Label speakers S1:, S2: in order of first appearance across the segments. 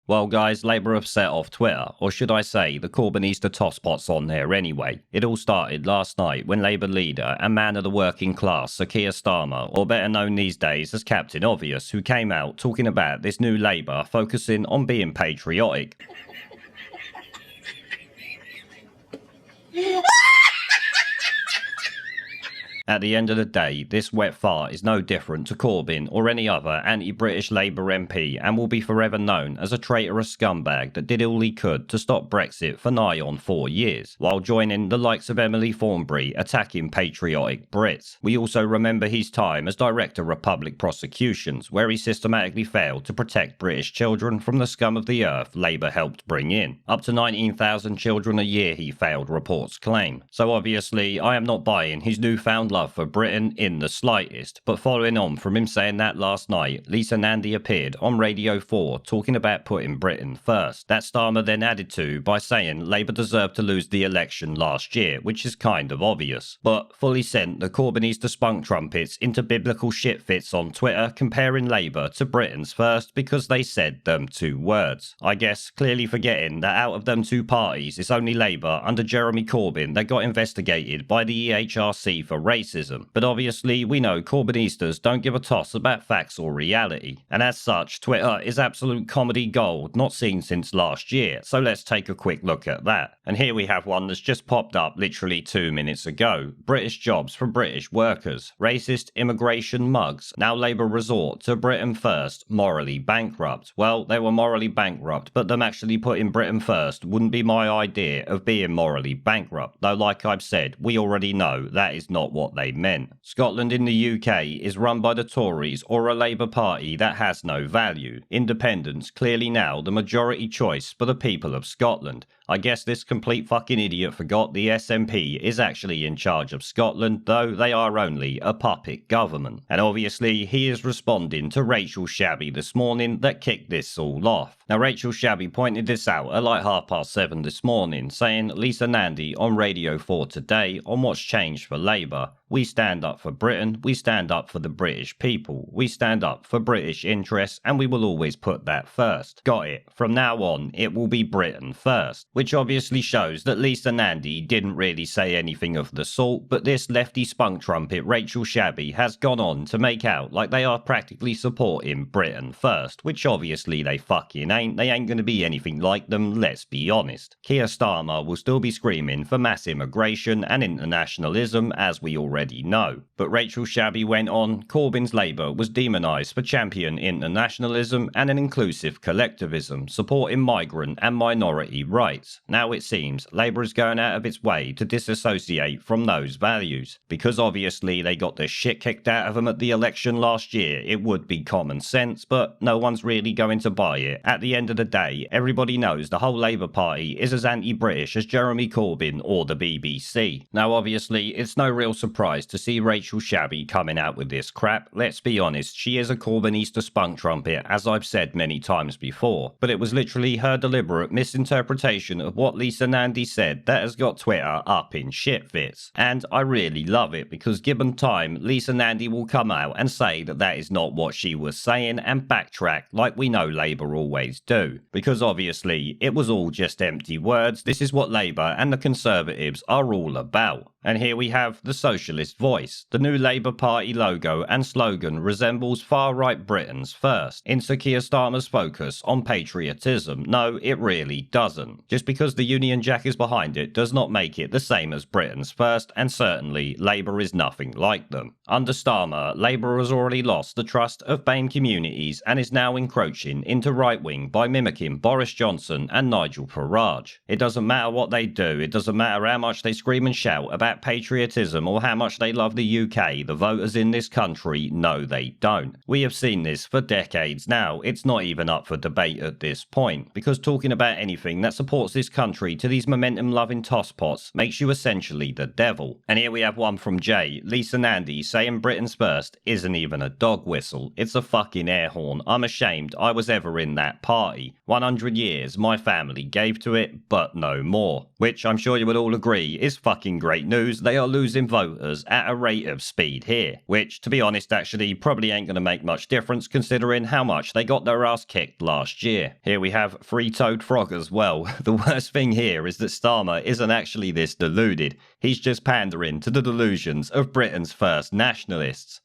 S1: Well guys, Labour have set off Twitter, or should I say the Corbynista tosspot's on there anyway. It all started last night when Labour leader and man of the working class Sir Keir Starmer, or better known these days as Captain Obvious, who came out talking about this new Labour focusing on being patriotic. At the end of the day, this wet fart is no different to Corbyn or any other anti-British Labour MP and will be forever known as a traitorous scumbag that did all he could to stop Brexit for nigh on 4 years, while joining the likes of Emily Thornberry attacking patriotic Brits. We also remember his time as Director of Public Prosecutions, where he systematically failed to protect British children from the scum of the earth Labour helped bring in. Up to 19,000 children a year he failed, reports claim. So obviously, I am not buying his newfound love for Britain in the slightest, but following on from him saying that last night, Lisa Nandy appeared on Radio 4 talking about putting Britain first. That Starmer then added to by saying Labour deserved to lose the election last year, which is kind of obvious, but fully sent the Corbynista spunk trumpets into biblical shitfits on Twitter comparing Labour to Britain's first because they said them two words. I guess clearly forgetting that out of them two parties it's only Labour under Jeremy Corbyn that got investigated by the EHRC for racism. But obviously we know Corbynistas don't give a toss about facts or reality, and as such Twitter is absolute comedy gold not seen since last year, so let's take a quick look at that. And here we have one that's just popped up literally 2 minutes ago. British jobs for British workers. Racist immigration mugs. Now Labour resort to Britain first, morally bankrupt. Well, they were morally bankrupt, but them actually putting Britain first wouldn't be my idea of being morally bankrupt, though like I've said, we already know that is not what they meant. Scotland in the UK is run by the Tories or a Labour Party that has no value. Independence clearly now the majority choice for the people of Scotland. I guess this complete fucking idiot forgot the SNP is actually in charge of Scotland, though they are only a puppet government. And obviously he is responding to Rachel Shabby this morning that kicked this all off. Now Rachel Shabby pointed this out at like 7:30 this morning, saying Lisa Nandy on Radio 4 today on what's changed for Labour. We stand up for Britain, we stand up for the British people, we stand up for British interests, and we will always put that first. Got it. From now on, it will be Britain first. Which obviously shows that Lisa Nandy didn't really say anything of the sort, but this lefty spunk trumpet Rachel Shabby has gone on to make out like they are practically supporting Britain first, which obviously they fucking ain't. They ain't gonna be anything like them, let's be honest. Keir Starmer will still be screaming for mass immigration and internationalism, as we already know. But Rachel Shabby went on, Corbyn's Labour was demonised for champion internationalism and an inclusive collectivism, supporting migrant and minority rights. Now it seems Labour is going out of its way to disassociate from those values. Because obviously they got the shit kicked out of them at the election last year, it would be common sense, but no one's really going to buy it. At the end of the day, everybody knows the whole Labour Party is as anti-British as Jeremy Corbyn or the BBC. Now obviously, it's no real surprise to see Rachel Shabby coming out with this crap. Let's be honest, she is a Corbynista spunk trumpet, as I've said many times before, but it was literally her deliberate misinterpretation of what Lisa Nandy said that has got Twitter up in shitfits. And I really love it, because given time, Lisa Nandy will come out and say that that is not what she was saying and backtrack like we know Labour always do. Because obviously, it was all just empty words. This is what Labour and the Conservatives are all about. And here we have the Socialist Voice. The new Labour Party logo and slogan resembles far-right Britain's first. In Sir Keir Starmer's focus on patriotism, no, it really doesn't. Just because the Union Jack is behind it does not make it the same as Britain's first, and certainly Labour is nothing like them. Under Starmer, Labour has already lost the trust of BAME communities and is now encroaching into right-wing by mimicking Boris Johnson and Nigel Farage. It doesn't matter what they do, it doesn't matter how much they scream and shout about patriotism or how much they love the UK, the voters in this country know they don't. We have seen this for decades now. It's not even up for debate at this point, because talking about anything that supports this country to these momentum-loving tosspots makes you essentially the devil. And here we have one from Jay. Lisa Nandy saying Britain's first isn't even a dog whistle. It's a fucking air horn. I'm ashamed I was ever in that party. 100 years my family gave to it, but no more. Which I'm sure you would all agree is fucking great news. news, they are losing voters at a rate of speed here, which, to be honest, actually probably ain't going to make much difference considering how much they got their ass kicked last year. Here we have Three-Toed Frog as well. The worst thing here is that Starmer isn't actually this deluded. He's just pandering to the delusions of Britain's first nationalists.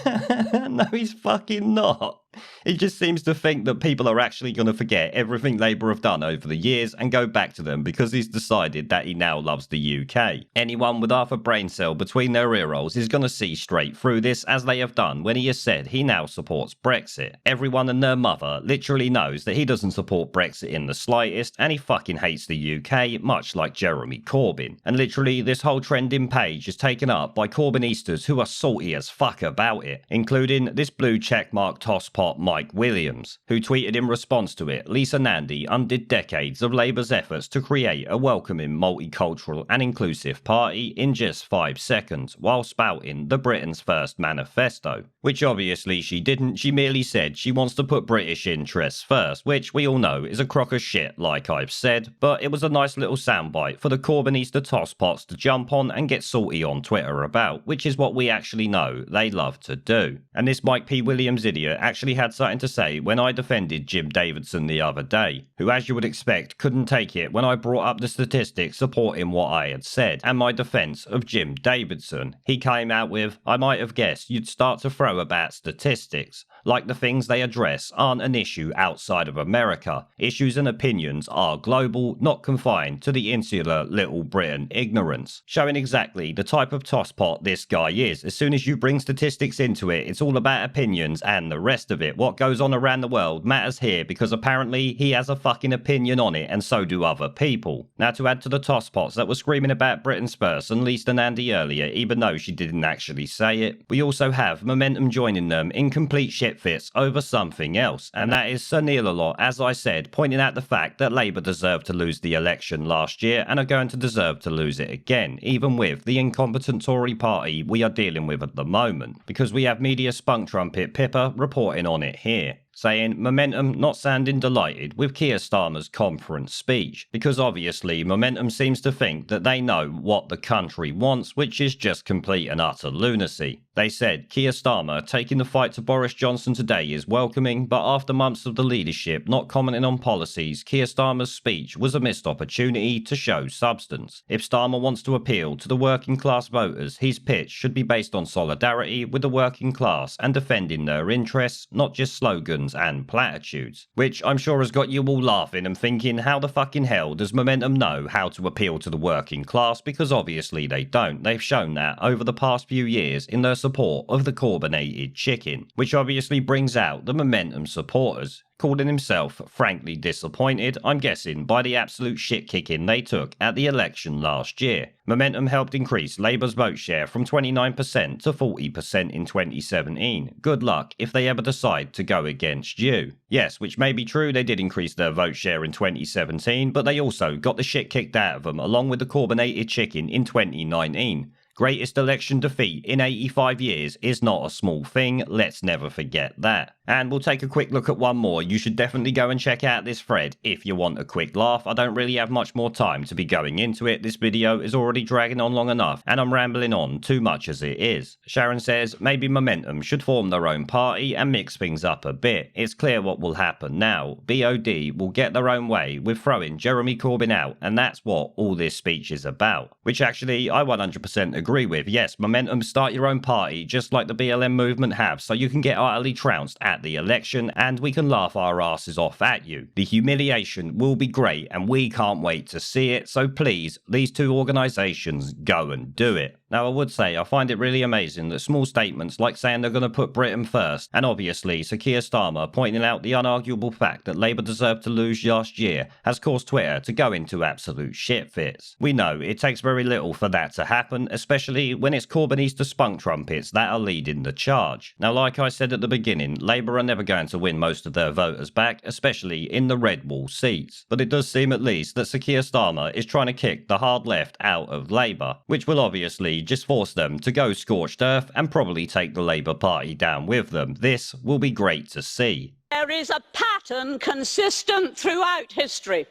S1: No, he's fucking not. He just seems to think that people are actually going to forget everything Labour have done over the years and go back to them because he's decided that he now loves the UK. Anyone with half a brain cell between their ear rolls is going to see straight through this, as they have done when he has said he now supports Brexit. Everyone and their mother literally knows that he doesn't support Brexit in the slightest, and he fucking hates the UK, much like Jeremy Corbyn. And literally this whole trending page is taken up by Corbynistas who are salty as fuck about it, including this blue checkmark tosspot Mike Williams, who tweeted in response to it, Lisa Nandy undid decades of Labour's efforts to create a welcoming, multicultural and inclusive party in just 5 seconds, while spouting the Britain's First manifesto. Which obviously she didn't, she merely said she wants to put British interests first, which we all know is a crock of shit like I've said, but it was a nice little soundbite for the Corbynista tosspots to jump on and get salty on Twitter about, which is what we actually know they love to do. And this Mike P. Williams idiot actually had something to say when I defended Jim Davidson the other day, who, as you would expect, couldn't take it when I brought up the statistics supporting what I had said and my defence of Jim Davidson. He came out with, I might have guessed you'd start to throw about statistics, like the things they address aren't an issue outside of America. Issues and opinions are global, not confined to the insular Little Britain ignorance, showing exactly the type of tosspot this guy is. As soon as you bring statistics into it, it's all about opinions and the rest of it. What goes on around the world matters here because apparently he has a fucking opinion on it, and so do other people. Now, to add to the tosspots that were screaming about Britain's first and Lisa Nandy earlier, even though she didn't actually say it, we also have Momentum joining them in complete shitfits over something else, and that is Sir Nicola, as I said, pointing out the fact that Labour deserved to lose the election last year and are going to deserve to lose it again, even with the incompetent Tory party we are dealing with at the moment, because we have media spunk trumpet Pippa reporting on it here, saying Momentum not sounding delighted with Keir Starmer's conference speech, because obviously Momentum seems to think that they know what the country wants, which is just complete and utter lunacy. They said Keir Starmer taking the fight to Boris Johnson today is welcoming, but after months of the leadership not commenting on policies, Keir Starmer's speech was a missed opportunity to show substance. If Starmer wants to appeal to the working class voters, his pitch should be based on solidarity with the working class and defending their interests, not just slogans and platitudes. Which I'm sure has got you all laughing and thinking, how the fucking hell does Momentum know how to appeal to the working class? Because obviously they don't. They've shown that over the past few years in their support of the Corbynated chicken, which obviously brings out the Momentum supporters, calling himself frankly disappointed, I'm guessing, by the absolute shit kicking they took at the election last year. Momentum helped increase Labour's vote share from 29% to 40% in 2017. Good luck if they ever decide to go against you. Yes, which may be true, they did increase their vote share in 2017, but they also got the shit kicked out of them along with the Corbynated chicken in 2019. Greatest election defeat in 85 years is not a small thing, let's never forget that. And we'll take a quick look at one more. You should definitely go and check out this thread if you want a quick laugh. I don't really have much more time to be going into it. This video is already dragging on long enough and I'm rambling on too much as it is. Sharon says maybe Momentum should form their own party and mix things up a bit. It's clear what will happen now. BOD will get their own way with throwing Jeremy Corbyn out, and that's what all this speech is about. Which actually I 100% agree with. Yes, Momentum, start your own party just like the BLM movement have, so you can get utterly trounced at the election and we can laugh our asses off at you. The humiliation will be great and we can't wait to see it, so please, these two organisations, go and do it. Now I would say I find it really amazing that small statements like saying they're going to put Britain first, and obviously Sir Keir Starmer pointing out the unarguable fact that Labour deserved to lose last year has caused Twitter to go into absolute shit fits. We know it takes very little for that to happen, especially when it's Corbynista spunk trumpets that are leading the charge. Now like I said at the beginning, Labour are never going to win most of their voters back, especially in the red wall seats. But it does seem at least that Sir Keir Starmer is trying to kick the hard left out of Labour, which will obviously just force them to go scorched earth and probably take the Labour Party down with them. This will be great to see.
S2: There is a pattern consistent throughout history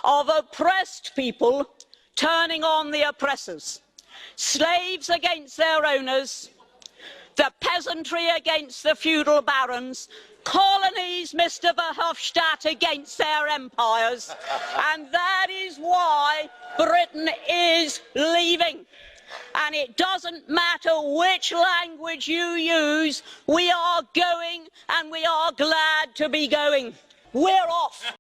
S2: of oppressed people turning on the oppressors. slaves against their owners, the peasantry against the feudal barons, colonies, Mr. Verhofstadt, against their empires. And that is why Britain is leaving. And it doesn't matter which language you use, we are going, and we are glad to be going. We're off.